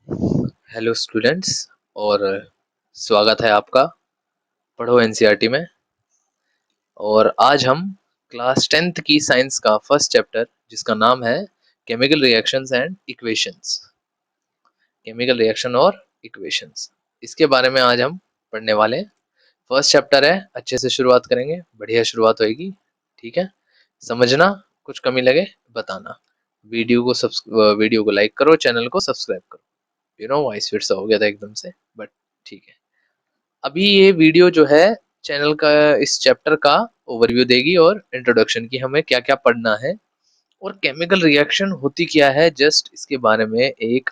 Hello students और स्वागत है आपका पढ़ो एनसीईआरटी में। और आज हम क्लास 10th की साइंस का फर्स्ट चैप्टर जिसका नाम है chemical reactions and equations, chemical reaction और इक्वेशंस, इसके बारे में आज हम पढ़ने वाले हैं। फर्स्ट चैप्टर है, अच्छे से शुरुआत करेंगे, बढ़िया शुरुआत होगी। ठीक है, समझना, कुछ कमी लगे बताना। वीडियो को लाइक करो, चैनल को सब्सक्राइब करो। वॉइस फिर से हो गया था एकदम से, बट ठीक है। अभी ये वीडियो जो है चैनल का इस चैप्टर का ओवरव्यू देगी और इंट्रोडक्शन की हमें क्या क्या पढ़ना है और केमिकल रिएक्शन होती क्या है, जस्ट इसके बारे में एक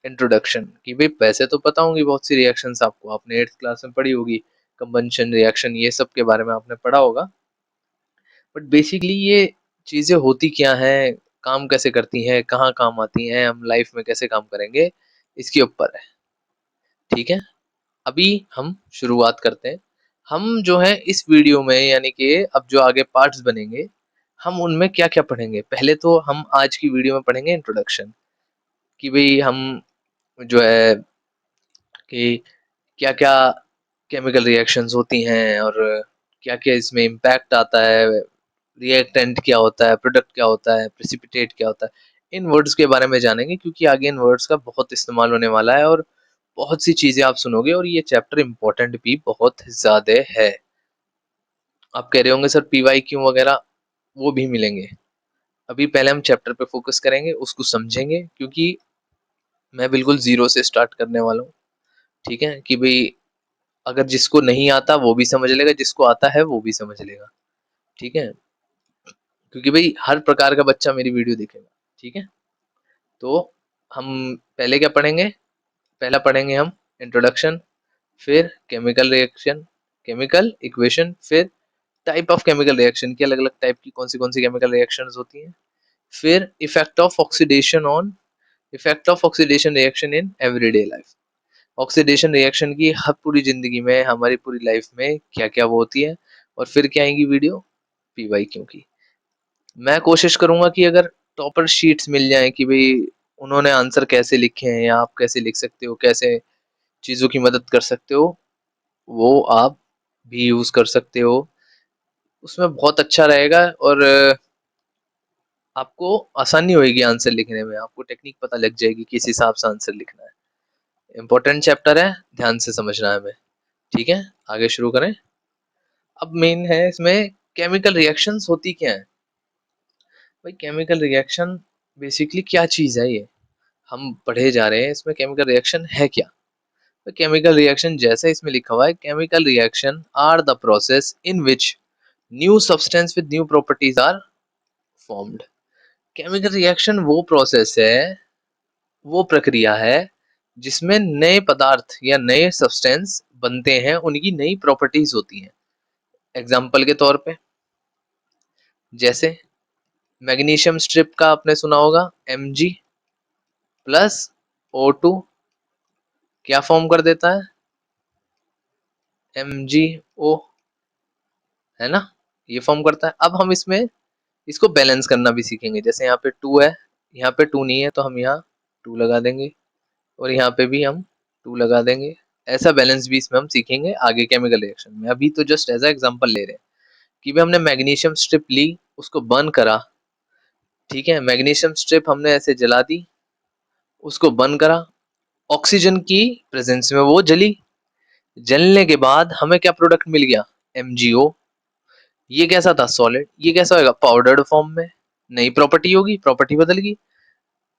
इंट्रोडक्शन। कि भाई वैसे तो पता होंगी बहुत सी रिएक्शंस, आपको आपने 8th क्लास में पढ़ी होगी, कंबंशन रिएक्शन, ये सब के बारे में आपने पढ़ा होगा। बट बेसिकली ये चीजें होती क्या हैं, काम कैसे करती हैं, कहाँ काम आती हैं, हम लाइफ में कैसे काम करेंगे, इसके ऊपर है। ठीक है, अभी हम शुरुआत करते हैं। हम जो है इस वीडियो में, यानी कि अब जो आगे पार्ट्स बनेंगे, हम उनमें क्या क्या पढ़ेंगे। पहले तो हम आज की वीडियो में पढ़ेंगे इंट्रोडक्शन, कि भाई हम जो है कि क्या क्या केमिकल रिएक्शंस होती हैं और क्या क्या इसमें इम्पैक्ट आता है, रिएक्टेंट क्या होता है, प्रोडक्ट क्या होता है, प्रेसिपिटेट क्या होता है। इन वर्ड्स के बारे में जानेंगे क्योंकि आगे इन वर्ड्स का बहुत इस्तेमाल होने वाला है और बहुत सी चीजें आप सुनोगे और ये चैप्टर इम्पोर्टेंट भी बहुत ज्यादा है। आप कह रहे होंगे सर पीवाई क्यों वगैरह, वो भी मिलेंगे। अभी पहले हम चैप्टर पे फोकस करेंगे, उसको समझेंगे, क्योंकि मैं बिल्कुल जीरो से स्टार्ट करने वाला हूँ। ठीक है, कि भाई अगर जिसको नहीं आता वो भी समझ लेगा, जिसको आता है वो भी समझ लेगा। ठीक है, क्योंकि भाई हर प्रकार का बच्चा मेरी वीडियो देखेगा। ठीक है, तो हम पहले क्या पढ़ेंगे, पहला पढ़ेंगे हम इंट्रोडक्शन, फिर केमिकल रिएक्शन, केमिकल इक्वेशन, फिर टाइप ऑफ केमिकल रिएक्शन की, अलग अलग टाइप की कौन सी केमिकल रिएक्शंस होती हैं, फिर effect of oxidation reaction in everyday life. Oxidation reaction की हर पूरी जिंदगी में, हमारी पूरी लाइफ में क्या क्या वो होती है। और फिर क्या आएंगी वीडियो पीवाई क्यों की। मैं कोशिश करूंगा कि अगर टॉपर शीट्स मिल जाए कि भाई उन्होंने आंसर कैसे लिखे हैं या आप कैसे लिख सकते हो, कैसे चीजों की मदद कर सकते हो, वो आप भी यूज कर सकते हो, उसमें बहुत अच्छा रहेगा। और आपको आसानी होगी आंसर लिखने में, आपको टेक्निक पता लग जाएगी किस हिसाब से आंसर लिखना है। इंपॉर्टेंट चैप्टर है, ध्यान से समझना है हमें। ठीक है, आगे शुरू करें। अब मेन है इसमें केमिकल रिएक्शंस होती क्या है। भाई केमिकल रिएक्शन बेसिकली क्या चीज है, ये हम पढ़े जा रहे हैं। इसमें केमिकल रिएक्शन है क्या। तो केमिकल रिएक्शन जैसे इसमें लिखा हुआ है, chemical reaction are the process in which new substance with new properties are formed. Chemical reaction वो प्रोसेस है, वो प्रक्रिया है जिसमें नए पदार्थ या नए सब्सटेंस बनते हैं, उनकी नई प्रॉपर्टीज होती हैं। एग्जाम्पल के तौर पे जैसे मैग्नीशियम स्ट्रिप का आपने सुना होगा, Mg प्लस O2 क्या फॉर्म कर देता है, MgO, है ना, ये फॉर्म करता है। अब हम इसमें इसको बैलेंस करना भी सीखेंगे। जैसे यहाँ पे 2 है, यहाँ पे 2 नहीं है, तो हम यहाँ 2 लगा देंगे और यहाँ पे भी हम 2 लगा देंगे। ऐसा बैलेंस भी इसमें हम सीखेंगे आगे केमिकल रिएक्शन में। अभी तो जस्ट एज एग्जांपल ले रहे हैं कि भाई हमने मैग्नीशियम स्ट्रिप ली, उसको बर्न करा। ठीक है, मैग्नीशियम स्ट्रिप हमने ऐसे जला दी, उसको बर्न करा, ऑक्सीजन की प्रेजेंस में वो जली। जलने के बाद हमें क्या प्रोडक्ट मिल गया, MgO। ये कैसा था, सॉलिड। ये कैसा होगा, पाउडर्ड फॉर्म में। नई प्रॉपर्टी होगी, प्रॉपर्टी बदल गई।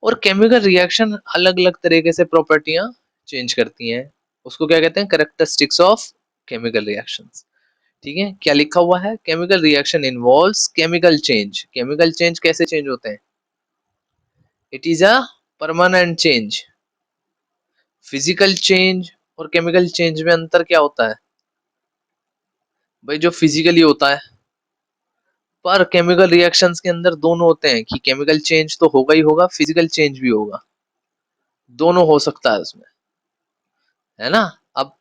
और केमिकल रिएक्शन अलग अलग तरीके से प्रॉपर्टियां चेंज करती हैं, उसको क्या कहते हैं, कैरेक्टरिस्टिक्स ऑफ केमिकल रिएक्शंस। ठीक है, क्या लिखा हुआ है, chemical reaction involves chemical change. Chemical change कैसे चेंज होते हैं, it is a permanent change. Physical change और केमिकल चेंज में अंतर क्या होता है, भाई जो फिजिकली होता है, पर केमिकल रिएक्शंस के अंदर दोनों होते हैं कि केमिकल चेंज तो होगा ही होगा, फिजिकल चेंज भी होगा, दोनों हो सकता है उसमें, है ना। अब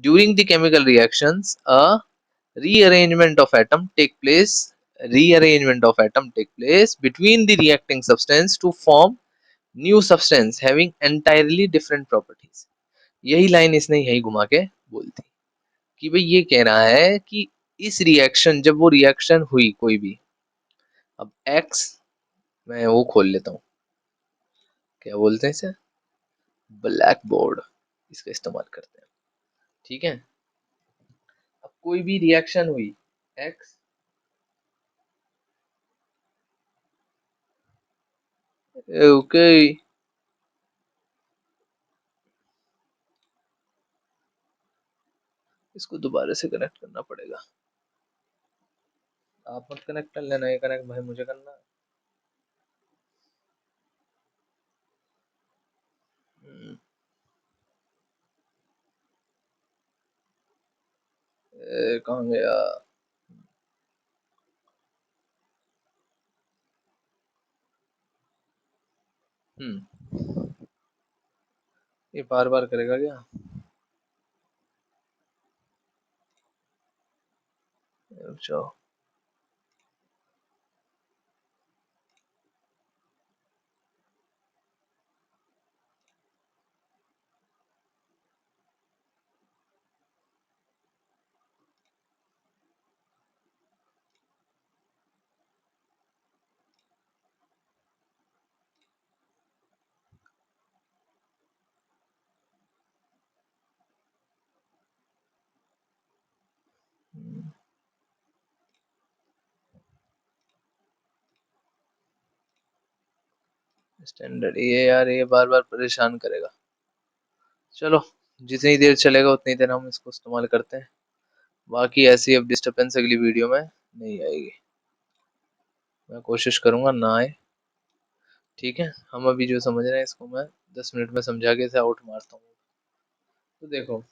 during the chemical reactions a rearrangement of atom take place rearrangement of atom take place between the reacting substance to form new substance having entirely different properties. यही लाइन इसने यही घुमा के बोल दी कि भाई ये कह रहा है कि इस रिएक्शन, जब वो रिएक्शन हुई कोई भी, अब एक्स, मैं वो खोल लेता हूँ, क्या बोलते हैं इसे, ब्लैक बोर्ड, इसका इस्तेमाल करते हैं। ठीक है, अब कोई भी रिएक्शन हुई एक्स, ओके, इसको दोबारा से कनेक्ट करना पड़ेगा। आप मत कनेक्ट कर लेना, ये कनेक्ट भाई मुझे करना है। कहाँ गया? हम्म, ये बार बार करेगा क्या? अच्छा, स्टैंडर्ड, ये यार ये बार बार परेशान करेगा। चलो, जितनी देर चलेगा उतनी देर हम इसको इस्तेमाल करते हैं, बाकी ऐसी अब डिस्टरबेंस अगली वीडियो में नहीं आएगी। मैं कोशिश करूंगा ना आए। ठीक है, हम अभी जो समझ रहे हैं इसको मैं 10 मिनट में समझा के इसे आउट मारता हूँ। तो देखो,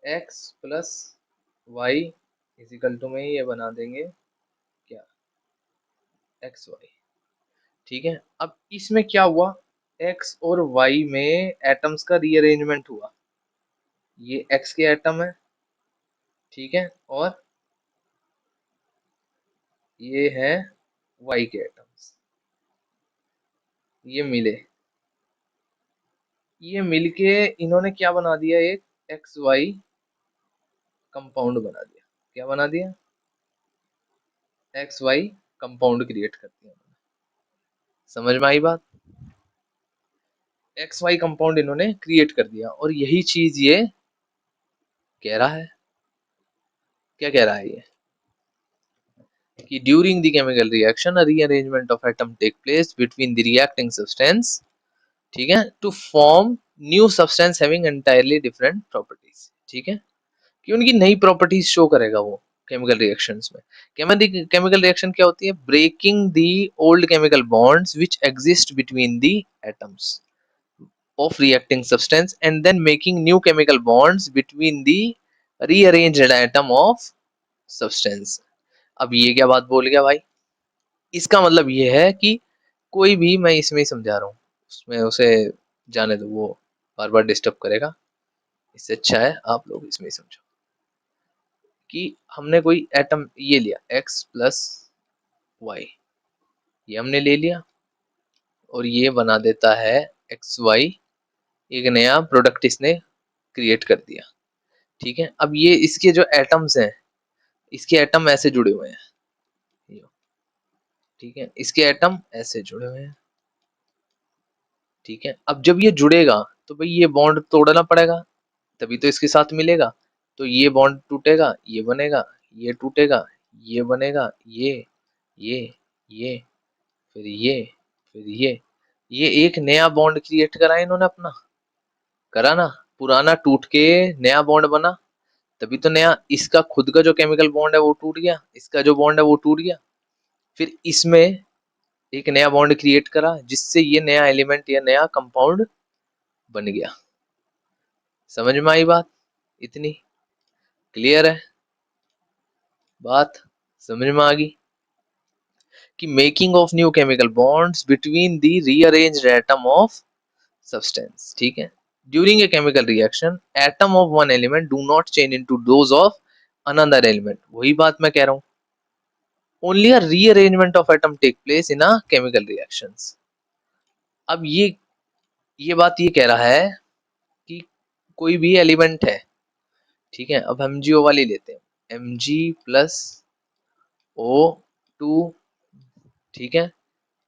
x plus y equal to में ये बना देंगे क्या, एक्स वाई। ठीक है, अब इसमें क्या हुआ, x और y में एटम्स का रीअरेंजमेंट हुआ। ये x के एटम है, ठीक है, और ये है y के एटम्स, ये मिले, ये मिलके इन्होंने क्या बना दिया, एक एक्स वाई कंपाउंड बना दिया। क्या बना दिया, एक्स वाई कंपाउंड क्रिएट कर दिया इन्होंने। समझ में आई बात? एक्स वाई कंपाउंड इन्होंने क्रिएट कर दिया, और यही चीज ये कह रहा है। क्या कह रहा है ये, कि during the chemical reaction a rearrangement of atom take place between the reacting substance, ठीक है, to form new substance having entirely different properties. ठीक है, कि उनकी नई प्रॉपर्टीज शो करेगा वो केमिकल रिएक्शंस में। केमिकल रिएक्शन क्या होती है, breaking the old chemical bonds which exist between the atoms of reacting substance and then making new chemical bonds between the rearranged atom of substance। अब ये क्या बात बोल गया भाई, इसका मतलब ये है कि कोई भी, मैं इसमें ही समझा रहा हूँ, उसमें उसे जाने दो, वो बार बार डिस्टर्ब करेगा। इससे अच्छा है आप लोग इसमें ही समझो कि हमने कोई एटम ये लिया x प्लस वाई, ये हमने ले लिया, और ये बना देता है एक्स वाई, एक नया प्रोडक्ट इसने क्रिएट कर दिया। ठीक है, अब ये इसके जो एटम्स हैं, इसके एटम ऐसे जुड़े हुए हैं, ठीक है, इसके एटम ऐसे जुड़े हुए हैं। ठीक है, अब जब ये जुड़ेगा तो भाई ये बॉन्ड तोड़ना पड़ेगा, तभी तो इसके साथ मिलेगा। तो ये बॉन्ड टूटेगा, ये बनेगा, ये टूटेगा, ये बनेगा, ये ये फिर फिर ये एक नया बॉन्ड क्रिएट करा है इन्होंने अपना, करा ना, पुराना टूट के नया बॉन्ड बना, तभी तो नया, इसका खुद का जो केमिकल बॉन्ड है वो टूट गया, इसका जो बॉन्ड है वो टूट गया, फिर इसमें एक नया बॉन्ड क्रिएट करा जिससे ये नया एलिमेंट या नया कंपाउंड बन गया। समझ में आई बात? इतनी क्लियर है बात? समझ में आ गई कि making of new chemical bonds between the rearranged atom of substance. ठीक है, during a chemical reaction atom of one element do not change into those of another element. वही बात मैं कह रहा हूँ, only a rearrangement of atom take place in a chemical reactions। अब ये बात ये कह रहा है कि कोई भी एलिमेंट है, ठीक है, अब हम MgO वाली लेते हैं, Mg प्लस O2, ठीक है,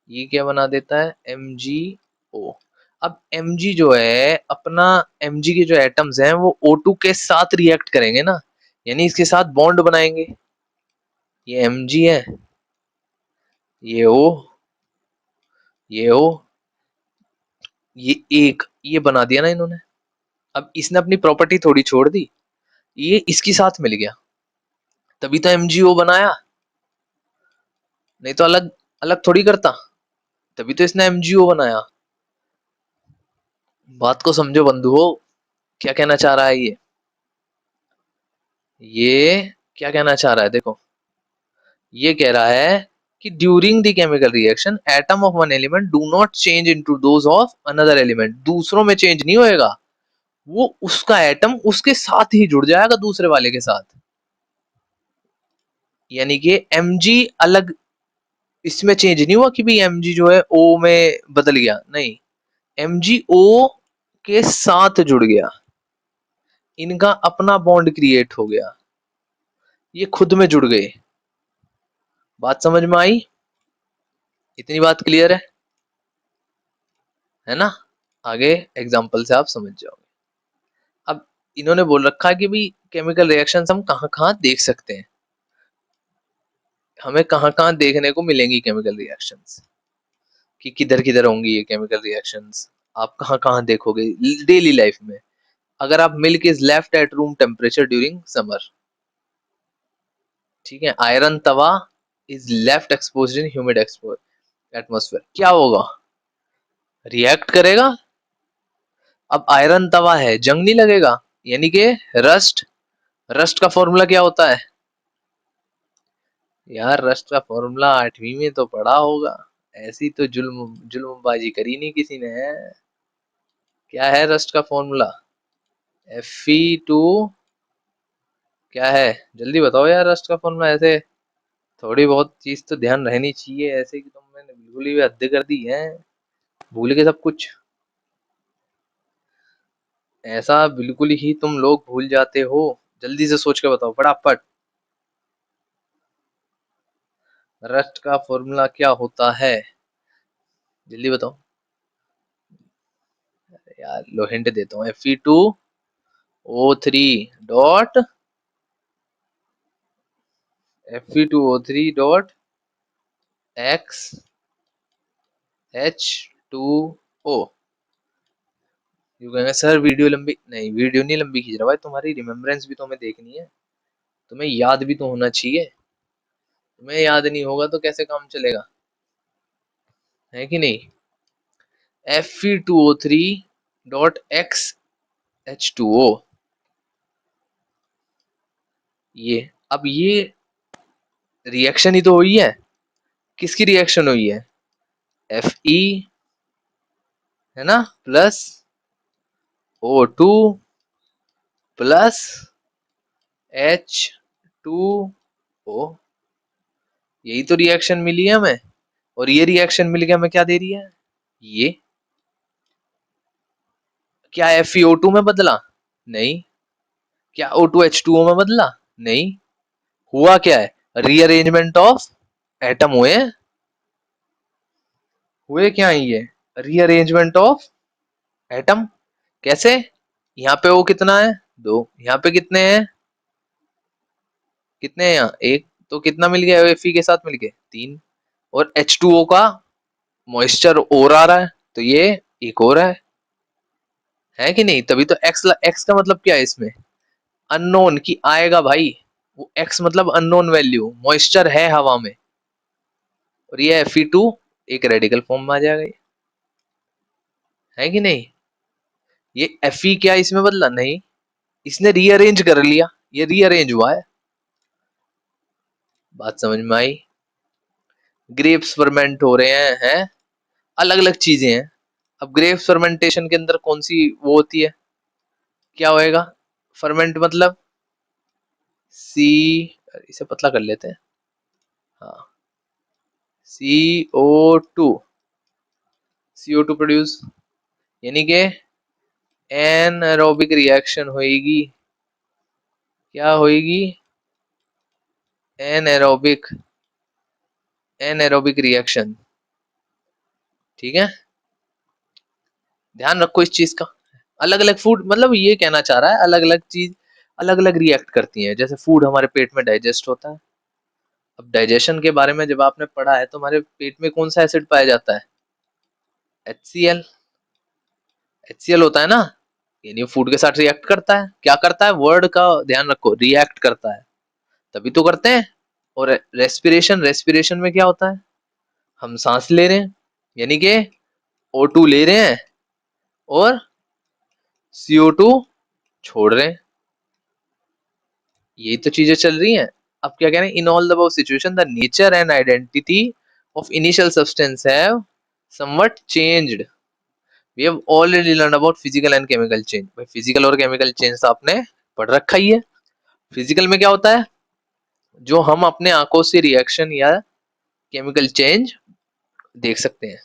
ये क्या बना देता है MgO। अब Mg जो है अपना, Mg के जो एटम्स हैं वो O2 के साथ रिएक्ट करेंगे ना, यानी इसके साथ बॉन्ड बनाएंगे। ये Mg है, ये O, ये O, ये एक, ये बना दिया ना इन्होंने। अब इसने अपनी प्रॉपर्टी थोड़ी छोड़ दी, ये इसके साथ मिल गया, तभी तो MgO बनाया, नहीं तो अलग अलग थोड़ी करता, तभी तो इसने MgO बनाया। बात को समझो बंधुओं, क्या कहना चाह रहा है ये क्या कहना चाह रहा है, देखो ये कह रहा है कि during the chemical reaction atom of one element do not change into those of another element, दूसरों में चेंज नहीं होएगा, वो उसका एटम उसके साथ ही जुड़ जाएगा दूसरे वाले के साथ। यानी कि Mg अलग, इसमें चेंज नहीं हुआ कि भाई Mg जो है O में बदल गया, नहीं, Mg O के साथ जुड़ गया, इनका अपना बॉन्ड क्रिएट हो गया, ये खुद में जुड़ गए। बात समझ में आई? इतनी बात क्लियर है ना? आगे एग्जाम्पल से आप समझ जाओगे। अब इन्होंने बोल रखा है कि भाई केमिकल रिएक्शंस हम कहाँ कहाँ देख सकते हैं, हमें कहाँ कहाँ देखने को मिलेंगी केमिकल रिएक्शंस, कि किधर किधर होंगी ये केमिकल रिएक्शंस, आप कहाँ कहाँ देखोगे डेली लाइफ में। अगर आप milk is left at room temperature during summer, ठीक है, iron Tawa is left exposed in humid atmosphere, क्या होगा? रिएक्ट करेगा। अब आयरन तवा है, जंग नहीं लगेगा, यानी कि रस्ट, रस्ट का फॉर्मूला क्या होता है यार? रस्ट का फॉर्मूला 8वीं में तो पढ़ा होगा, ऐसी तो जुल्मबाजी करी नहीं किसी ने। क्या है रस्ट का फॉर्मूला? Fe2, क्या है, जल्दी बताओ यार रस्ट का फॉर्मूला, ऐसे थोड़ी बहुत चीज तो ध्यान रहनी चाहिए, ऐसे कि तुमने बिल्कुल ही हद कर दी है, भूल के सब कुछ, ऐसा बिल्कुल ही तुम लोग भूल जाते हो। जल्दी से सोच के बताओ फटाफट, रस्ट का फॉर्मूला क्या होता है, जल्दी बताओ यार, लो हिंट देता हूँ, Fe2O3 dot, Fe2O3 dot XH2O। You कहेंगे सर वीडियो लंबी, नहीं वीडियो नहीं लंबी खींच रहा भाई, तुम्हारी रिमेम्बरेंस भी तो हमें देखनी है, तुम्हें याद भी तो होना चाहिए, तुम्हें याद नहीं होगा तो कैसे काम चलेगा, है कि नहीं? Fe2O3 डॉट XH2O, ये, अब ये रिएक्शन ही तो हुई है, किसकी रिएक्शन हुई है? Fe, है ना, प्लस O2 प्लस H2O, यही तो रिएक्शन मिली है हमें, और ये रिएक्शन मिल के हमें क्या दे रही है ये? क्या FeO2 में बदला? नहीं। क्या O2H2O में बदला? नहीं। हुआ क्या है? रीअरेंजमेंट ऑफ एटम हुए, हुए क्या है ये? Rearrangement of atom. कैसे? यहाँ पे O कितना है? 2, यहाँ पे कितने हैं? कितने हैं यहाँ? एक, तो कितना मिल गया Fe के साथ मिलके? 3, और H2O का मॉइस्चर और आ रहा है, तो ये एक और है कि नहीं? तभी तो एक्स का मतलब क्या है इसमें? अननोन, की आएगा भाई, वो एक्स मतलब अननोन वैल्यू, मॉइस्चर है हवा में, और ये Fe2 एक रेडिकल फॉर्म में आ जाएगा, है कि नहीं? ये Fe क्या इसमें बदला? नहीं, इसने रीअरेंज कर लिया, ये रीअरेंज हुआ है। बात समझ में आई? ग्रेप्स फर्मेंट हो रहे हैं अलग अलग चीजें हैं। अब ग्रेप्स फर्मेंटेशन के अंदर कौन सी वो होती है, क्या होएगा? फर्मेंट मतलब सी, इसे पतला कर लेते हैं, हाँ, CO2, CO2 प्रोड्यूस, यानी कि एनएरोबिक रिएक्शन होएगी। क्या होएगी? Anaerobic, anaerobic reaction. ठीक है, ध्यान रखो इस चीज का। अलग अलग फूड, मतलब ये कहना चाह रहा है अलग अलग चीज अलग अलग रिएक्ट करती है। जैसे फूड हमारे पेट में डाइजेस्ट होता है, अब डाइजेशन के बारे में जब आपने पढ़ा है तो हमारे पेट में कौन सा एसिड पाया जाता है? HCl। HCl होता है ना, यानी फूड के साथ रिएक्ट करता है। क्या करता है? वर्ड का ध्यान रखो, रिएक्ट करता है, तभी तो करते हैं। और रेस्पिरेशन, रेस्पिरेशन में क्या होता है? हम सांस ले रहे हैं, यानी कि O2 ले रहे हैं और CO2 छोड़ रहे हैं। यही तो चीजें चल रही हैं। अब क्या कह रहे हैं? In all the above situation the nature and identity of initial substance have somewhat changed. We have already learn about physical and chemical change. भाई फिजिकल और केमिकल चेंज तो आपने पढ़ रखा ही है। फिजिकल में क्या होता है? जो हम अपने आंखों से रिएक्शन या केमिकल चेंज देख सकते हैं।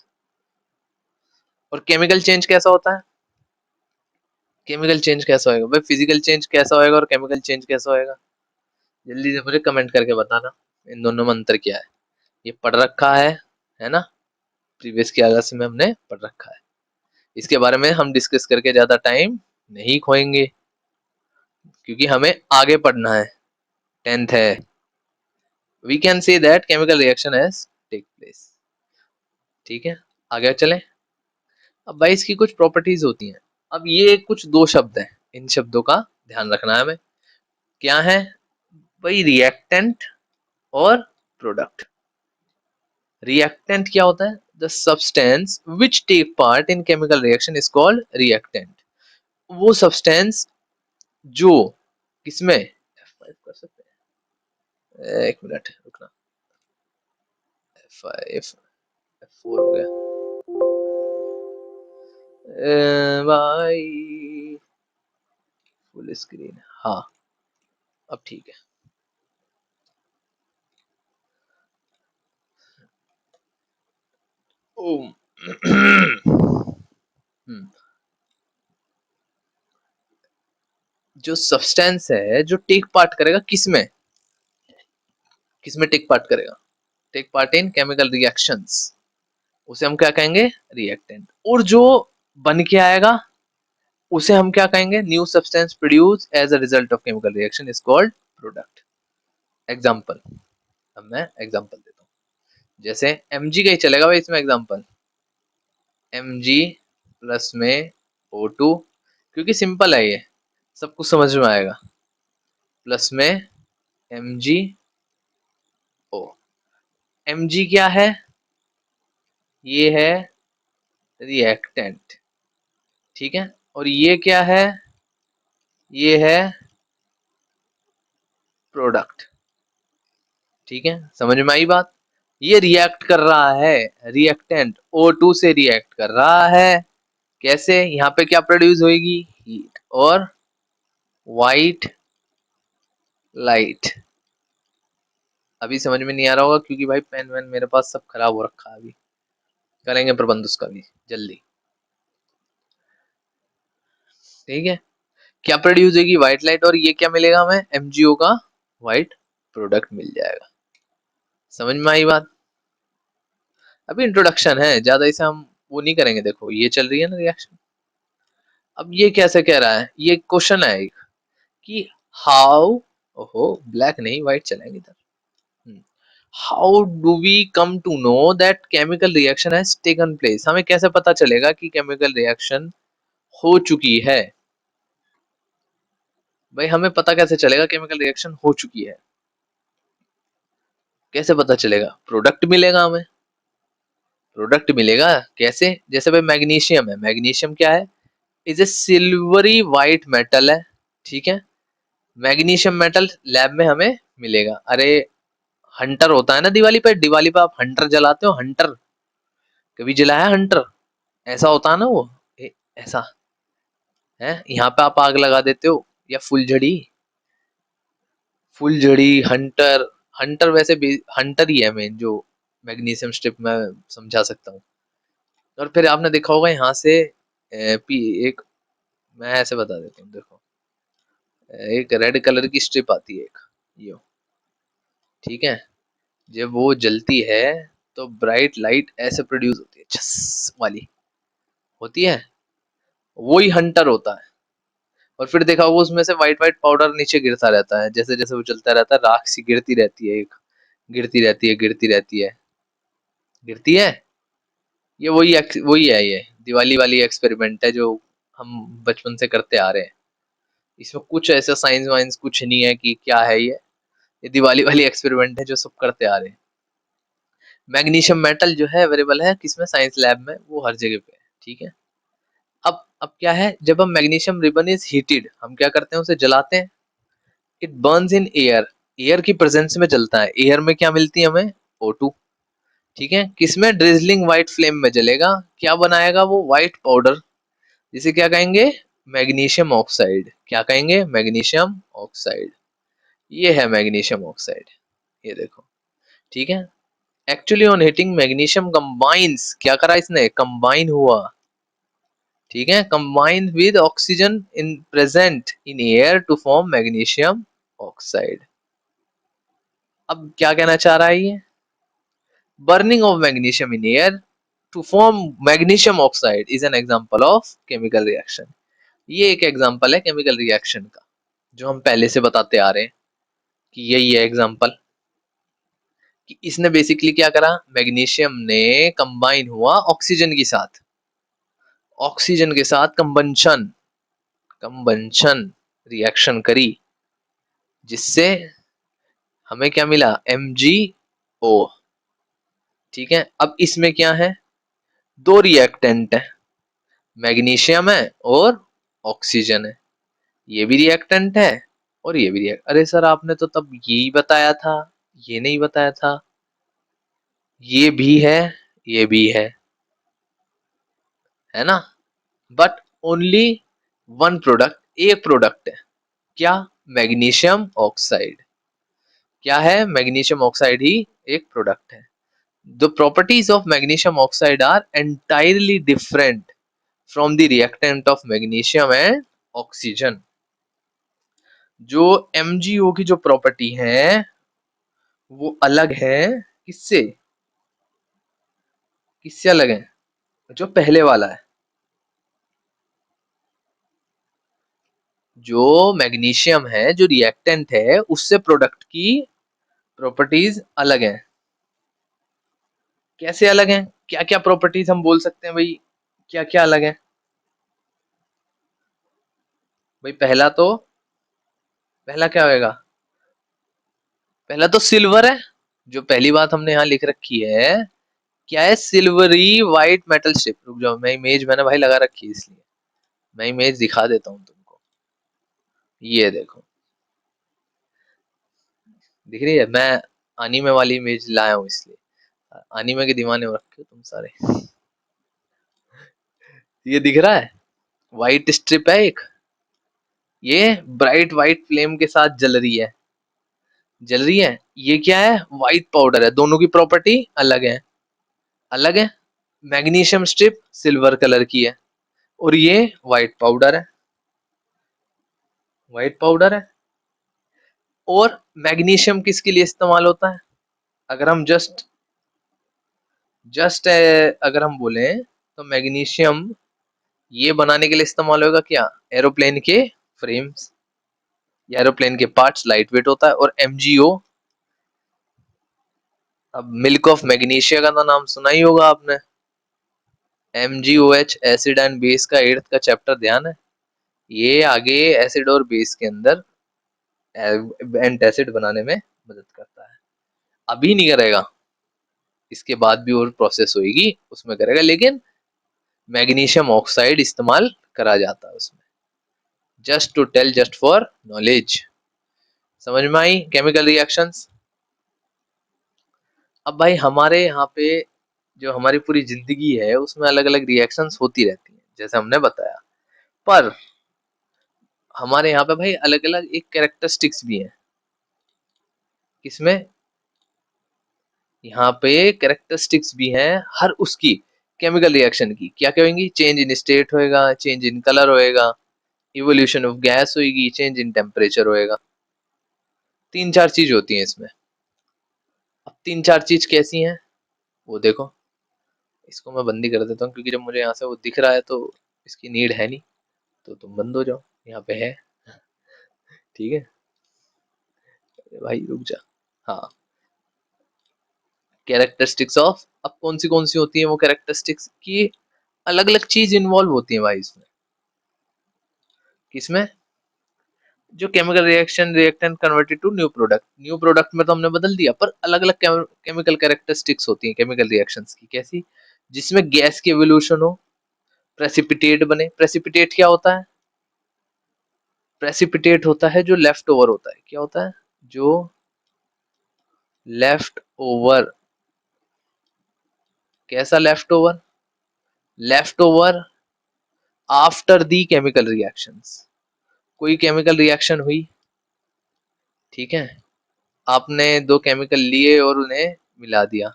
और केमिकल चेंज कैसा होता है? केमिकल चेंज कैसा होएगा भाई? फिजिकल चेंज कैसा होएगा और केमिकल चेंज कैसा होएगा? जल्दी से मुझे कमेंट करके बताना, इन दोनों में अंतर क्या है। ये पढ़ रखा है ना, प्रीवियस क्लास में हमने पढ़ रखा है। इसके बारे में हम डिस्कस करके ज्यादा टाइम नहीं खोएंगे, क्योंकि हमें आगे पढ़ना है, 10th है। We can say that chemical reaction has take place. ठीक है, आगे चलें। अब भाई इसकी कुछ प्रॉपर्टीज होती हैं। अब ये कुछ दो शब्द हैं, इन शब्दों का ध्यान रखना है हमें। क्या है भाई? रिएक्टेंट और प्रोडक्ट। रिएक्टेंट क्या होता है? The substance which take part in chemical reaction is called reactant. वो सब्सटेंस जो किसमें, F5 कर सकते हैं, एक मिनट रुकना, F5 F4 हो गया। भाई फुल स्क्रीन, हाँ अब ठीक है। ओ जो सब्सटेंस है जो टेक पार्ट करेगा किसमें, किसमें टेक पार्ट करेगा? Take part in chemical reactions, उसे हम क्या कहेंगे? रिएक्टेंट। और जो बन के आएगा उसे हम क्या कहेंगे? New substance produce as a result of chemical reaction is called product. Example, अब मैं एग्जांपल देता हूँ। जैसे Mg का ही चलेगा भाई इसमें एग्जांपल। Mg प्लस में O2, क्योंकि सिंपल है ये, सब कुछ समझ में आएगा। प्लस में MgO। Mg क्या है? ये है रिएक्टेंट, ठीक है। और ये क्या है? ये है प्रोडक्ट, ठीक है। समझ में आई बात? ये रिएक्ट कर रहा है, रिएक्टेंट O2 से रिएक्ट कर रहा है। कैसे? यहाँ पे क्या प्रोड्यूस होगी? हीट और व्हाइट लाइट। अभी समझ में नहीं आ रहा होगा क्योंकि भाई पेन वेन मेरे पास सब खराब हो रखा है। अभी करेंगे प्रबंध उसका भी जल्दी, ठीक है। क्या प्रोड्यूस होगी? White light. और ये क्या मिलेगा हमें? MgO का व्हाइट प्रोडक्ट मिल जाएगा। समझ में आई बात? अभी इंट्रोडक्शन है, ज्यादा इसे हम वो नहीं करेंगे। देखो ये चल रही है ना रिएक्शन। अब ये कैसे कह रहा है? ये क्वेश्चन है एक कि हाउ, ओहो ब्लैक नहीं व्हाइट चलेंगे इधर। How do we come to know that chemical reaction has taken place? हमें कैसे पता चलेगा कि केमिकल रिएक्शन हो चुकी है? भाई हमें पता कैसे चलेगा केमिकल रिएक्शन हो चुकी है? कैसे पता चलेगा? प्रोडक्ट मिलेगा हमें, प्रोडक्ट मिलेगा। कैसे? जैसे भाई मैग्नीशियम है, मैग्नीशियम क्या है? Is a silvery white metal है, ठीक है। मैग्नीशियम मेटल लैब में हमें मिलेगा। अरे हंटर होता है ना दिवाली पे, दिवाली पे आप हंटर जलाते हो, हंटर कभी जलाया हंटर? ऐसा होता है ना वो, ऐसा है। यहाँ पे आप आग लगा देते हो, या फुलझड़ी, फुलझड़ी हंटर। हंटर वैसे भी हंटर ही है मेन, जो मैग्नीशियम स्ट्रिप में समझा सकता हूँ। और फिर आपने देखा होगा यहाँ से पी एक, मैं ऐसे बता देता हूँ, देखो एक रेड कलर की स्ट्रिप आती है एक, यो, ठीक है। जब वो जलती है तो ब्राइट लाइट ऐसे प्रोड्यूस होती है, छस वाली होती है, वो ही हंटर होता है। और फिर देखा होगा उसमें से व्हाइट व्हाइट पाउडर नीचे गिरता रहता है, जैसे जैसे वो चलता रहता है राख सी गिरती रहती है, एक गिरती रहती है, गिरती रहती है, गिरती है। ये वही है, ये दिवाली वाली एक्सपेरिमेंट है जो हम बचपन से करते आ रहे हैं। इसमें कुछ ऐसा साइंस वाइंस कुछ नहीं है कि क्या है ये दिवाली वाली एक्सपेरिमेंट है जो सब करते आ रहे हैं। मैग्नीशियम मेटल जो है अवेलेबल है किसमें, साइंस लैब में, वो हर जगह पे है, ठीक है। अब क्या है, जब हम मैग्नीशियम रिबन इज हीटेड, हम क्या करते हैं, उसे जलाते हैं। It Burns in air, air की प्रेजेंस में जलता है। एयर में क्या मिलती है हमें, O2, ठीक है। किसमें, ड्रिजलिंग व्हाइट फ्लेम में जलेगा, क्या बनाएगा वो, व्हाइट पाउडर, जिसे क्या कहेंगे, मैग्नीशियम ऑक्साइड। क्या कहेंगे, मैग्नीशियम ऑक्साइड। ये है मैग्नीशियम ऑक्साइड, ये देखो, ठीक है। Actually on heating magnesium combines, क्या करा इसने, कंबाइन हुआ, ठीक है, combine with oxygen in present in air to form magnesium oxide. अब क्या कहना चाह रहा है ये, burning of magnesium in air to form magnesium oxide is an example of chemical reaction. ये एक एग्जांपल है केमिकल रिएक्शन का, जो हम पहले से बताते आ रहे हैं कि यही है एग्जांपल, कि इसने बेसिकली क्या करा, मैग्नीशियम ने कंबाइन हुआ ऑक्सीजन के साथ, ऑक्सीजन के साथ कंबंशन, कंबंशन रिएक्शन करी, जिससे हमें क्या मिला, MgO, ठीक है। अब इसमें क्या है, दो रिएक्टेंट है, मैग्नीशियम है और ऑक्सीजन है। ये भी रिएक्टेंट है और ये भी रिएक्ट, अरे सर आपने तो तब यही बताया था, ये नहीं बताया था। ये भी है, ये भी है ना, बट ओनली वन प्रोडक्ट, एक प्रोडक्ट है, क्या, मैग्नीशियम ऑक्साइड। क्या है, मैग्नीशियम ऑक्साइड ही एक प्रोडक्ट है। The properties of magnesium oxide are entirely different from the reactant of magnesium and oxygen. जो MgO की जो प्रॉपर्टी है वो अलग है, किससे, किससे अलग है, जो पहले वाला है। जो मैग्नीशियम है, जो रिएक्टेंट है, उससे प्रोडक्ट की प्रॉपर्टीज अलग है। कैसे अलग है, क्या क्या प्रॉपर्टीज हम बोल सकते हैं भाई, क्या क्या अलग है भाई। पहला क्या होएगा, पहला तो सिल्वर है, जो पहली बात हमने यहाँ लिख रखी है, क्या है, सिल्वरी व्हाइट मेटल स्ट्रिप। रुक जाओ, मैं इमेज मैंने भाई लगा रखी है, इसलिए मैं इमेज दिखा देता हूँ तुमको। ये देखो, दिख रही है, मैं एनीमे वाली इमेज लाया हूँ इसलिए, एनीमे के दीवाने हो रखे हो तुम सारे। ये दिख रहा है, व्हाइट स्ट्रिप है एक, ये ब्राइट व्हाइट फ्लेम के साथ जल रही है, जल रही है। ये क्या है, व्हाइट पाउडर है, दोनों की प्रॉपर्टी अलग है, अलग है। मैग्नीशियम स्ट्रिप सिल्वर कलर की है और ये व्हाइट पाउडर है, व्हाइट पाउडर है। और मैग्नीशियम किसके लिए इस्तेमाल होता है, अगर हम जस्ट अगर हम बोले तो मैग्नीशियम ये बनाने के लिए इस्तेमाल होगा, क्या, एरोप्लेन के फ्रेम्स, या एरोप्लेन के पार्ट्स, लाइट वेट होता है। और MgO, अब मिल्क ऑफ मैग्नीशिया का तो नाम सुना ही होगा आपने, MgOH एसिड एंड बेस का 8th का चैप्टर ध्यान है, ये आगे एसिड और बेस के अंदर एंटासिड बनाने में मदद करता है। अभी नहीं करेगा, इसके बाद भी और प्रोसेस होगी उसमें करेगा, लेकिन मैग्नीशियम ऑक्साइड इस्तेमाल करा जाता है उसमें। Just to tell, just for knowledge, समझ में आई केमिकल रिएक्शंस। अब भाई हमारे यहाँ पे जो हमारी पूरी जिंदगी है उसमें अलग अलग रिएक्शंस होती रहती हैं, जैसे हमने बताया, पर हमारे यहाँ पे भाई अलग अलग एक कैरेक्टरिस्टिक्स भी है, किसमें, यहाँ पे कैरेक्टरिस्टिक्स भी हैं हर उसकी, केमिकल रिएक्शन की क्या क्या होंगी? चेंज इन स्टेट होएगा, चेंज इन कलर होएगा, इवोल्यूशन ऑफ गैस होगी, चेंज इन टेम्परेचर होएगा। 3-4 चीज होती हैं इसमें। अब 3-4 चीज कैसी हैं वो देखो। इसको मैं बंदी कर देता हूँ क्योंकि जब मुझे यहाँ से वो दिख रहा है तो इसकी नीड है नहीं, तो तुम बंद हो जाओ, यहाँ पे है। ठीक है। अरे भाई रुक जा। हाँ, कैरेक्टरिस्टिक्स ऑफ, अब कौन सी होती है वो कैरेक्टरिस्टिक्स की? अलग अलग चीज इन्वॉल्व होती है भाई इसमें। किसमें? जो chemical reaction reactant converted to new product में तो हमने बदल दिया, पर अलग अलग केमिकल कैरेक्टरिस्टिक्स होती हैं केमिकल रिएक्शंस की। कैसी? जिसमें गैस की एवोल्यूशन हो, प्रेसिपिटेट बने। प्रेसिपिटेट क्या होता है? प्रेसिपिटेट होता है जो लेफ्ट ओवर होता है। क्या होता है? जो लेफ्ट ओवर। कैसा left over? Left over after the chemical reactions. कोई केमिकल रिएक्शन हुई, ठीक है, आपने दो केमिकल लिए और उन्हें मिला दिया।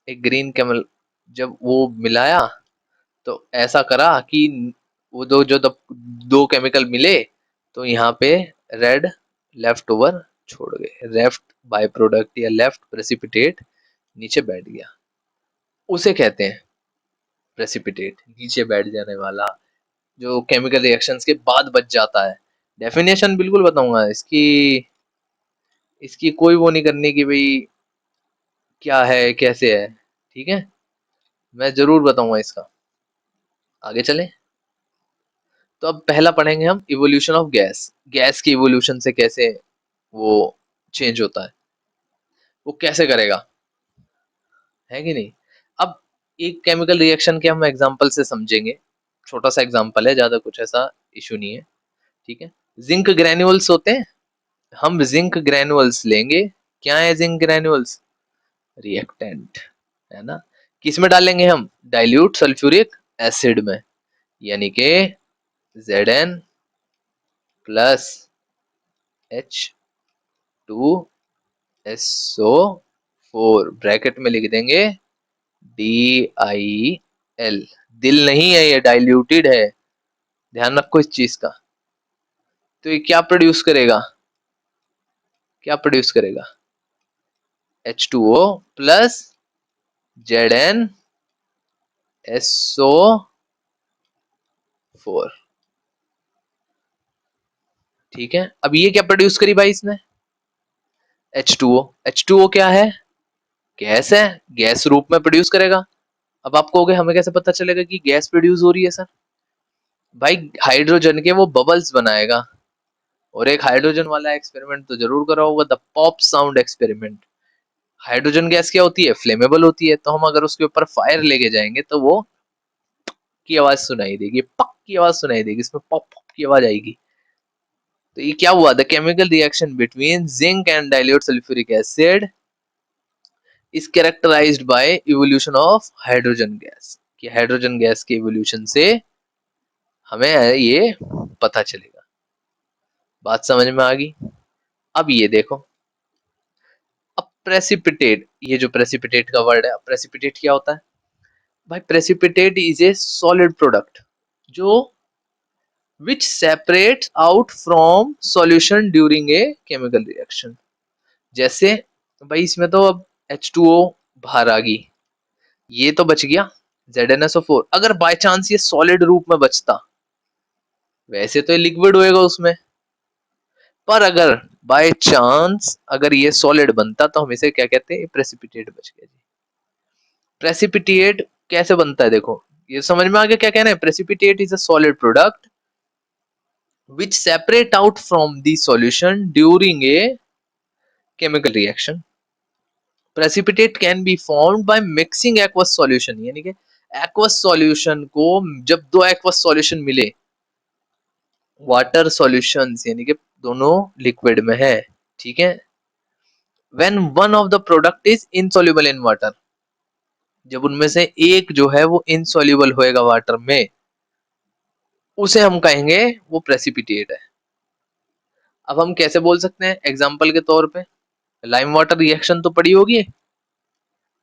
एक ग्रीन केमिकल, जब वो मिलाया तो ऐसा करा कि वो दो केमिकल मिले तो यहाँ पे रेड लेफ्ट ओवर छोड़ गए, लेफ्ट बाय प्रोडक्ट या लेफ्ट प्रेसिपिटेट नीचे बैठ गया, उसे कहते हैं प्रेसिपिटेट। नीचे बैठ जाने वाला जो केमिकल रिएक्शंस के बाद बच जाता है। डेफिनेशन बिल्कुल बताऊंगा इसकी। इसकी कोई वो नहीं करनी कि भाई क्या है कैसे है, ठीक है, मैं जरूर बताऊंगा इसका। आगे चले तो अब पहला पढ़ेंगे हम इवोल्यूशन ऑफ गैस। गैस की इवोल्यूशन से कैसे वो चेंज होता है, वो कैसे करेगा, है कि नहीं? अब एक केमिकल रिएक्शन के हम एग्जांपल से समझेंगे। छोटा सा एग्जांपल है, ज्यादा कुछ ऐसा इशू नहीं है, ठीक है। जिंक ग्रैन्युअल्स होते हैं, हम जिंक ग्रैन्युअल्स लेंगे। क्या है जिंक ग्रैन्युअल्स? रिएक्टेंट, है ना। किस में डालेंगे हम? डाइल्यूट सल्फ्यूरिक एसिड में, यानी कि Zn प्लस H2SO4 ब्रैकेट में लिख देंगे DIL। दिल नहीं है, ये डाइल्यूटेड है, ध्यान रखो इस चीज का। तो ये क्या प्रोड्यूस करेगा? क्या प्रोड्यूस करेगा? H2O plus ZnSO4। ठीक है, अब ये क्या प्रोड्यूस करी भाई इसने? H2O। H2O क्या है? गैस है, गैस रूप में प्रोड्यूस करेगा। अब आप कहोगे हमें कैसे पता चलेगा कि गैस प्रोड्यूस हो रही है सर? भाई हाइड्रोजन के वो बबल्स बनाएगा। और एक हाइड्रोजन वाला एक्सपेरिमेंट तो जरूर करा होगा, the pop sound experiment. Hydrogen gas क्या होती है? फ्लेमेबल होती है, तो हम अगर उसके ऊपर फायर लेके जाएंगे तो वो की आवाज सुनाई देगी, पक की आवाज सुनाई देगी, इसमें पॉप पॉप की आवाज आएगी। तो ये क्या हुआ? The chemical reaction between zinc and dilute sulphuric acid is characterised by evolution of hydrogen gas. कि हाइड्रोजन गैस के इवोल्यूशन से हमें ये पता चलेगा। बात समझ में आ गई? अब ये देखो, अब प्रेसिपिटेट, ये जो प्रेसिपिटेट का वर्ड है, प्रेसिपिटेट क्या होता है भाई? Precipitate is a solid product जो which separates out from solution during a chemical reaction। जैसे भाई इसमें तो अब H2O बाहर आ गई, ये तो बच गया ZnSO4। अगर बाय चांस ये सॉलिड रूप में बचता, वैसे तो ये लिक्विड होएगा उसमें, पर अगर बाय चांस अगर ये सॉलिड बनता तो हम इसे क्या कहते हैं? प्रेसिपिटेट बच गया जी। प्रेसिपिटेट कैसे बनता है देखो, ये समझ में आ गया क्या कहना है? Precipitate is a solid product which separate out from the solution during a chemical reaction। precipitate can be formed by mixing aqueous solution, यानी कि aqueous solution को, जब दो aqueous solution मिले, water solutions यानी कि दोनों लिक्विड में है, ठीक है, when one of the product is insoluble in water, जब उनमें से एक जो है वो insoluble होएगा वाटर में, उसे हम कहेंगे वो प्रेसिपिटेट है। अब हम कैसे बोल सकते हैं? एग्जाम्पल के तौर पे लाइम वाटर रिएक्शन तो पड़ी होगी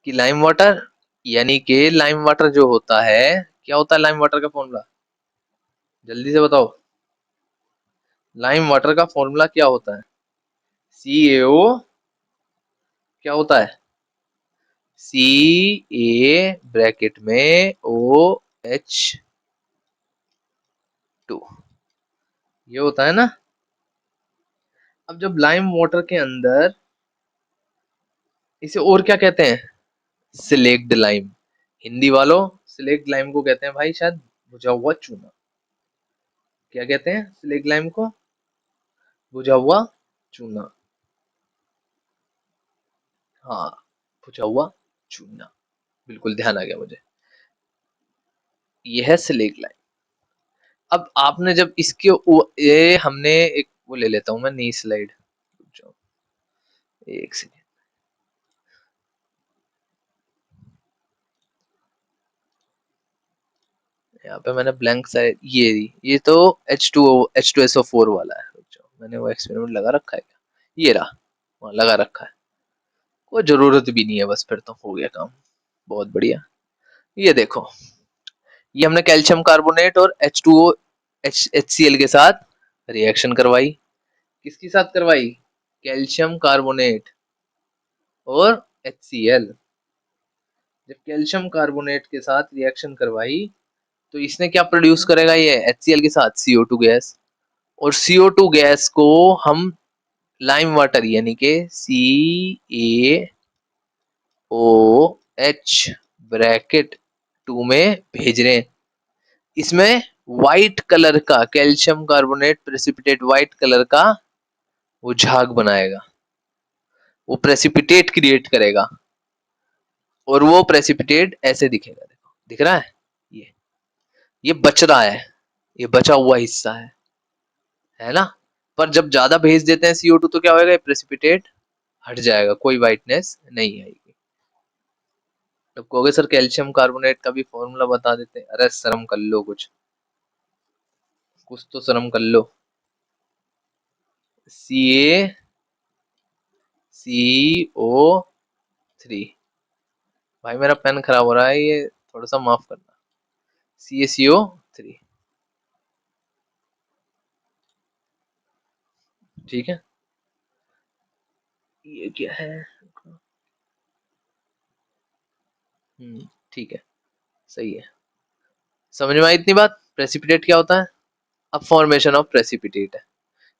कि लाइम वाटर यानी कि लाइम वाटर जो होता है, क्या होता है लाइम वाटर का फॉर्मूला? जल्दी से बताओ, लाइम वाटर का फॉर्मूला क्या होता है? CaO, क्या होता है? CA ब्रैकेट में OH2, ये होता है ना। अब जब लाइम वाटर के अंदर, इसे और क्या कहते हैं? Slaked lime. हिंदी वालों, सिलेक्ट लाइम को कहते हैं भाई शायद बुझा हुआ चूना। क्या कहते हैं सिलेक्ट लाइम को? बुझा हुआ चूना। हाँ, बुझा हुआ चूना, बिल्कुल ध्यान आ गया मुझे। ये है सिलेक्ट लाइम। अब आपने जब इसके ये हमने एक वो ले लेता हूं मैं, नी स्लाइड। एक सेकेंड, यहाँ पे मैंने ब्लैंक साइड, ये तो H2SO4 वाला है। रुक जाओ, मैंने वो एक्सपेरिमेंट लगा रखा है क्या? ये रहा, वहाँ लगा रखा है। कोई जरूरत भी नहीं है, बस फिर तो हो गया काम। बहुत बढ़िया। ये देखो, ये हमने कैल्शियम कार्बोनेट और H2O HCl के साथ रिएक्शन करवाई। किसके साथ करवाई? कैल्शियम कार्बोनेट और HCl। जब कैल्शियम कार्बोनेट के साथ रिएक्शन करवाई तो इसने क्या प्रोड्यूस करेगा? ये HCl के साथ CO2 गैस। और CO2 गैस को हम लाइम वाटर यानी कि CaOH ब्रैकेट 2 में भेज रहे हैं। इसमें व्हाइट कलर का calcium carbonate precipitate, white colour का वो झाग बनाएगा, वो प्रेसिपिटेट क्रिएट करेगा। और वो प्रेसिपिटेट ऐसे दिखेगा, देखो दिख रहा है, ये बच रहा है, ये बचा हुआ हिस्सा है ना। पर जब ज्यादा भेज देते हैं CO2 तो क्या होगा? प्रेसिपिटेट हट जाएगा, कोई व्हाइटनेस नहीं आएगी। तो कहोगे सर कैल्शियम कार्बोनेट का भी फॉर्मूला बता देते हैं। अरे शर्म कर लो, कुछ तो शर्म कर लो। CaCO3। भाई मेरा पेन खराब हो रहा है, ये थोड़ा सा माफ करना। CaCO3, ठीक है। ये क्या है? ठीक है, सही है। समझ में आई इतनी बात? प्रेसिपिटेट क्या होता है? अब फॉर्मेशन ऑफ प्रेसिपिटेट है,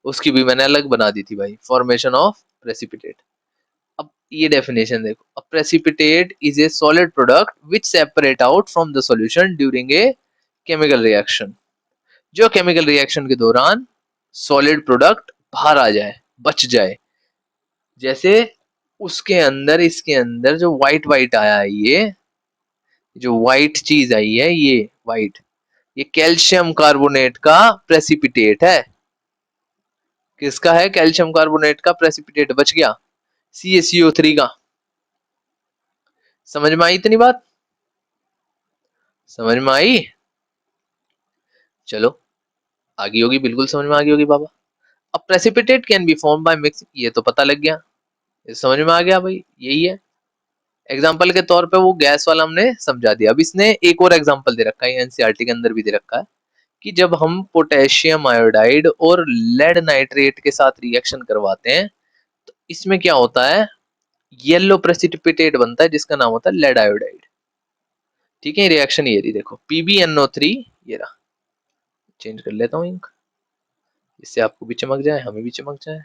उसकी भी मैंने अलग बना दी थी भाई, फॉर्मेशन ऑफ प्रेसिपिटेट। अब ये डेफिनेशन देखो, a precipitate is a solid product which separate out from the solution during a chemical reaction. जो केमिकल रिएक्शन के दौरान सॉलिड प्रोडक्ट बाहर आ जाए, बच जाए। जैसे उसके अंदर, इसके अंदर जो व्हाइट व्हाइट आया है, ये जो व्हाइट चीज आई है, ये व्हाइट, ये कैल्शियम कार्बोनेट का प्रेसिपिटेट है। किसका है? कैल्शियम कार्बोनेट का प्रेसिपिटेट बच गया, CaCO3 का। समझ में आई इतनी बात? समझ में आई? चलो, आ गई होगी, बिल्कुल समझ में आ गई होगी बाबा। अब precipitate can be form by mixing, ये तो पता लग गया, ये समझ में आ गया भाई, यही है। एग्जाम्पल के तौर पे वो गैस वाला हमने समझा दिया। अब इसने एक और एग्जाम्पल दे रखा है, एनसीईआरटी के अंदर भी दे रखा है, कि जब हम पोटेशियम आयोडाइड और लेड नाइट्रेट के साथ रिएक्शन करवाते हैं तो इसमें क्या होता है? येलो प्रेसिपिटेट बनता है जिसका नाम होता है लेड आयोडाइड। ठीक है, रिएक्शन ये रही, देखो PbNO3, ये रहा। चेंज कर लेता हूँ इंक, इससे आपको भी चमक जाए, हमें भी चमक जाए,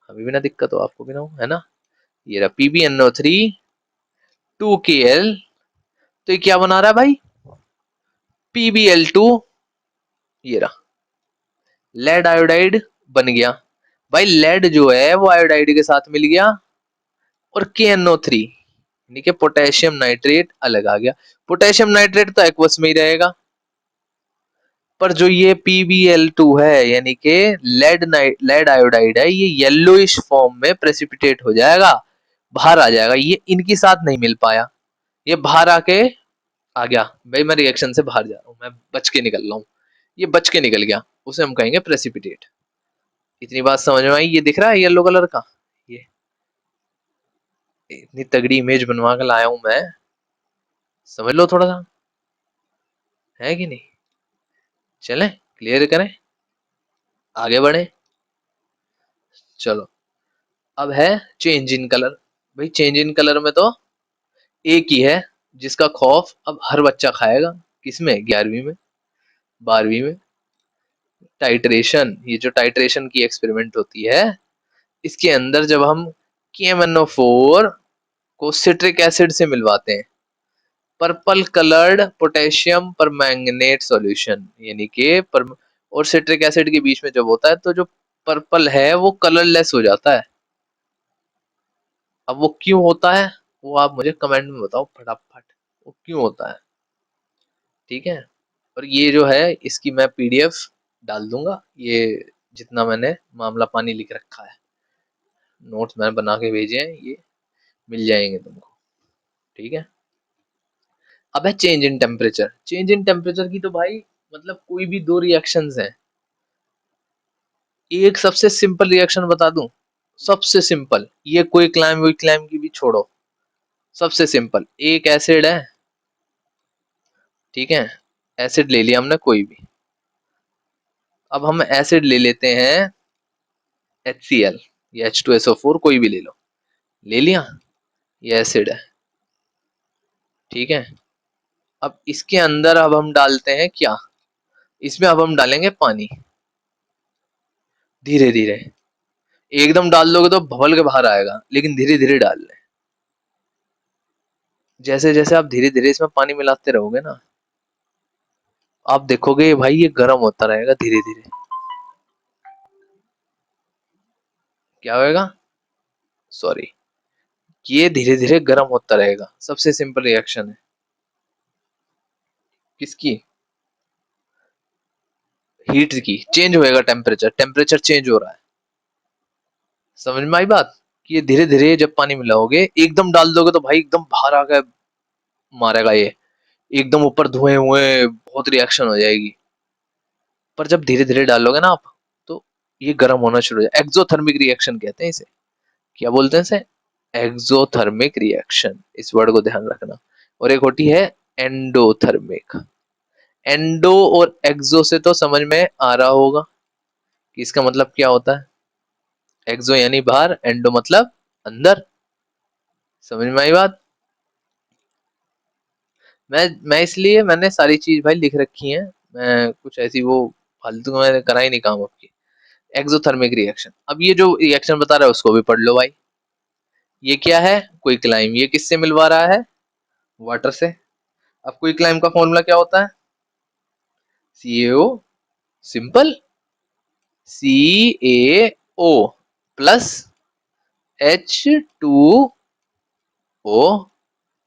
हमें भी ना दिक्कत हो, आपको भी ना हो, है ना। ये रहा PbNO3 2Kl। तो ये क्या बना रहा है भाई? PbL2, ये रहा लेड आयोडाइड बन गया। भाई लेड जो है वो आयोडाइड के साथ मिल गया, और KNO3 यानी कि पोटेशियम नाइट्रेट अलग आ गया। पोटेशियम नाइट्रेट तो एक्वस में ही रहेगा, पर जो ये PbL2 है यानी कि लेड आयोडाइड है, ये येलोइश फॉर्म में प्रेसिपिटेट हो जाएगा, बाहर आ जाएगा। ये इनके साथ नहीं मिल पाया, ये बाहर आके आ गया। भाई मैं रिएक्शन से बाहर जा रहा हूँ, मैं बच के निकल रहा हूँ, ये बच के निकल गया, उसे हम कहेंगे प्रेसिपिटेट। इतनी बात समझ में आई? ये दिख रहा है येलो कलर का, ये इतनी तगड़ी इमेज बनवा कर लाया हूं मैं, समझ लो थोड़ा सा, है कि नहीं? चलें, क्लियर करें, आगे बढ़े। चलो, अब है चेंज इन कलर। भाई चेंज इन कलर में तो एक ही है जिसका खौफ अब हर बच्चा खाएगा। किसमें? 11वीं में, 12वीं में। टाइट्रेशन, ये जो टाइट्रेशन की एक्सपेरिमेंट होती है, इसके अंदर जब हम KMnO4 को सिट्रिक एसिड से मिलवाते हैं, purple coloured potassium permanganate solution, यानी कि पर और सिट्रिक एसिड के बीच में जब होता है तो जो पर्पल है वो कलरलेस हो जाता है। अब वो क्यों होता है, वो आप मुझे कमेंट में बताओ फटाफट, वो क्यों होता है? ठीक है, और ये जो है इसकी मैं PDF डाल दूंगा, ये जितना मैंने मामला पानी लिख रखा है, नोट्स मैंने बना के भेजे हैं, ये मिल जाएंगे तुमको। ठीक है, अब है change in temperature. Change in temperature की तो भाई मतलब कोई भी दो रिएक्शंस हैं। एक सबसे सिंपल रिएक्शन बता दूं, सबसे सिंपल, ये कोई क्लाइम वही क्लाइम की भी छोड़ो, सबसे सिंपल, एक एसिड है, ठीक है, एसिड ले लिया हमने कोई भी। अब हम एसिड ले लेते हैं HCl या H2SO4, कोई भी ले लो, ले लिया, ये एसिड है, ठीक है। अब इसके अंदर अब हम डालते हैं क्या, इसमें अब हम डालेंगे पानी, धीरे धीरे, एकदम डाल दोगे तो भवल के बाहर आएगा, लेकिन धीरे धीरे डाल लें। जैसे जैसे आप धीरे धीरे इसमें पानी मिलाते रहोगे ना, आप देखोगे भाई ये गर्म होता रहेगा धीरे धीरे। क्या होएगा, सॉरी, ये धीरे धीरे गर्म होता रहेगा। सबसे सिंपल रिएक्शन है किसकी, हीट की, चेंज होएगा टेम्परेचर, टेम्परेचर चेंज हो रहा है। समझ में आई बात, कि ये धीरे धीरे जब पानी मिलाओगे, एकदम डाल दोगे तो भाई एकदम बाहर आकर मारेगा ये, एकदम ऊपर धुएं हुए बहुत रिएक्शन हो जाएगी। पर जब धीरे धीरे डालोगे ना आप, तो ये गर्म होना शुरू हो जाए, एक्सोथर्मिक रिएक्शन कहते हैं इसे। क्या बोलते हैं इसे, एक्सोथर्मिक रिएक्शन, इस वर्ड को ध्यान रखना। और एक होती है एंडोथर्मिक। एंडो और एक्सो से तो समझ में आ रहा होगा कि इसका मतलब क्या होता है। एक्सो यानी बाहर, एंडो मतलब अंदर। समझ में आई बात। मैं इसलिए मैंने सारी चीज भाई लिख रखी है, मैं कुछ ऐसी वो फालतू का मैंने करा ही नहीं काम आपकी। एक्सोथर्मिक रिएक्शन, अब ये जो रिएक्शन बता रहा है उसको भी पढ़ लो भाई। ये क्या है, कोई क्लाइम, ये किससे मिलवा रहा है, वाटर से। अब कोई क्लाइम का फॉर्मूला क्या होता है, CaO, simple, CaO plus H2O,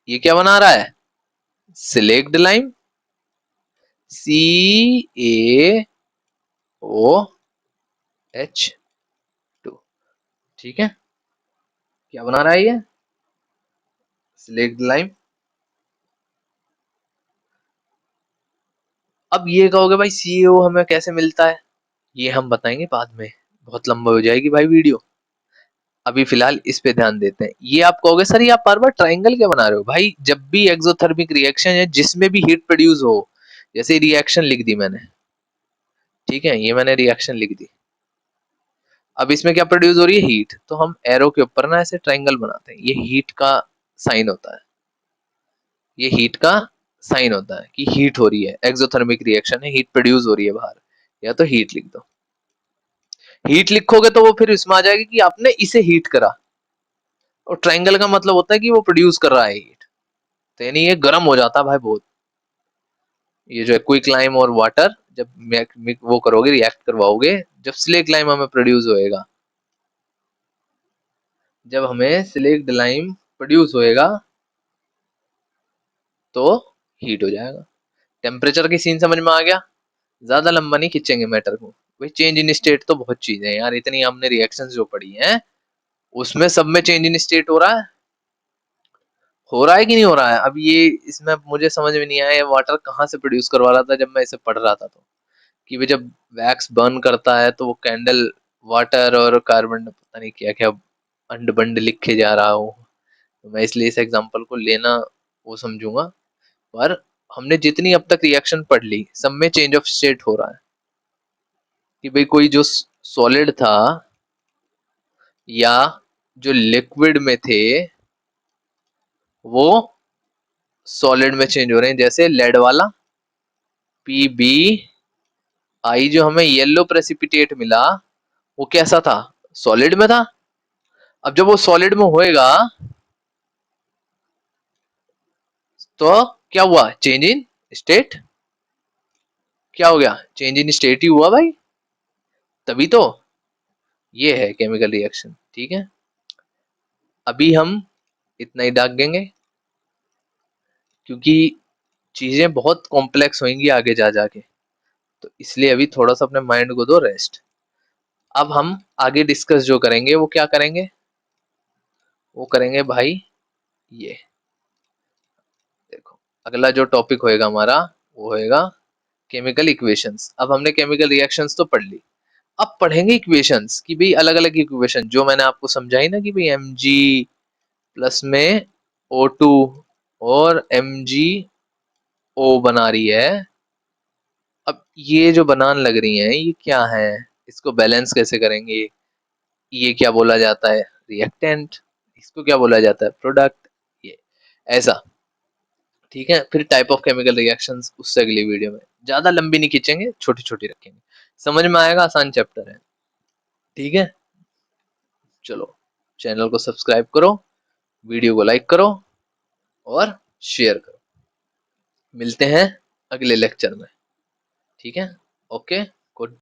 ये क्या बना रहा है, सिलेक्ट लाइम, CaOH2, ठीक है। क्या बना रहा है ये, सिलेक्ट लाइम। अब ये कहोगे भाई CaO हमें कैसे मिलता है, ये हम बताएंगे बाद में, बहुत लंबा हो जाएगी भाई वीडियो। अभी फिलहाल इस पे ध्यान देते हैं। ये आप कहोगे सर ये आप बार बार ट्राइंगल क्या बना रहे हो, भाई जब भी एक्सोथर्मिक रिएक्शन है जिसमें भी हीट प्रोड्यूस हो, जैसे रिएक्शन लिख दी मैंने, ठीक है, ये मैंने रिएक्शन लिख दी, अब इसमें क्या प्रोड्यूस हो रही है, हीट, तो हम एरो के ऊपर ना ऐसे ट्राइंगल बनाते हैं, ये हीट का साइन होता है, ये हीट का साइन होता है कि हीट हो रही है, एक्सोथर्मिक रिएक्शन है, हीट प्रोड्यूस हो रही है बाहर, या तो हीट लिख दो। हीट लिखोगे तो वो फिर इसमें आ जाएगी कि आपने इसे हीट करा, और ट्राइंगल का मतलब होता है कि वो प्रोड्यूस कर रहा है हीट, तो यानी ये गर्म हो जाता है भाई बहुत। ये जो है क्विक लाइम और वाटर जब वो करोगे, रिएक्ट करवाओगे, जब स्लेक लाइम हमें प्रोड्यूस होएगा, जब हमें स्लेक्ड लाइम प्रोड्यूस होएगा तो हीट हो जाएगा। टेम्परेचर की सीन समझ में आ गया, ज्यादा लंबा नहीं खींचेंगे मैटर को। भाई चेंज इन स्टेट तो बहुत चीजें हैं यार, इतनी हमने रिएक्शंस जो पढ़ी हैं उसमें सब में चेंज इन स्टेट हो रहा है कि नहीं हो रहा है। अब ये इसमें मुझे समझ में नहीं आया वाटर कहाँ से प्रोड्यूस करवा रहा था जब मैं इसे पढ़ रहा था, तो कि भाई जब वैक्स बर्न करता है तो वो कैंडल वाटर और कार्बन पता नहीं क्या क्या अंड बंड लिखे जा रहा हूँ, तो मैं इसलिए इस एग्जांपल को लेना वो समझूंगा पर हमने जितनी अब तक रिएक्शन पढ़ ली सब में चेंज ऑफ स्टेट हो रहा है कि भाई कोई जो सॉलिड था या जो लिक्विड में थे वो सॉलिड में चेंज हो रहे हैं। जैसे लेड वाला पीबी आई जो हमें येलो प्रेसिपिटेट मिला वो कैसा था, सॉलिड में था। अब जब वो सॉलिड में होएगा तो क्या हुआ, चेंज इन स्टेट। क्या हो गया, चेंज इन स्टेट ही हुआ भाई, तभी तो ये है केमिकल रिएक्शन। ठीक है, अभी हम इतना ही दाग देंगे क्योंकि चीजें बहुत कॉम्प्लेक्स होंगी आगे जा जाके, तो इसलिए अभी थोड़ा सा अपने माइंड को दो रेस्ट। अब हम आगे डिस्कस जो करेंगे वो क्या करेंगे, वो करेंगे भाई ये देखो, अगला जो टॉपिक होएगा हमारा वो होएगा केमिकल इक्वेशंस। अब हमने केमिकल रिएक्शंस तो पढ़ ली, अब पढ़ेंगे इक्वेशंस कि भाई अलग अलग इक्वेशन जो मैंने आपको समझाई ना कि भाई Mg प्लस में O2 और MgO बना रही है। अब ये जो बनान लग रही है ये क्या है, इसको बैलेंस कैसे करेंगे, ये क्या बोला जाता है रिएक्टेंट, इसको क्या बोला जाता है प्रोडक्ट, ये ऐसा। ठीक है, फिर टाइप ऑफ केमिकल रिएक्शंस उससे अगली वीडियो में, ज्यादा लंबी नहीं खींचेंगे, छोटी छोटी रखेंगे, समझ में आएगा, आसान चैप्टर है। ठीक है, चलो चैनल को सब्सक्राइब करो, वीडियो को लाइक करो और शेयर करो। मिलते हैं अगले लेक्चर में। ठीक है, ओके, गुड।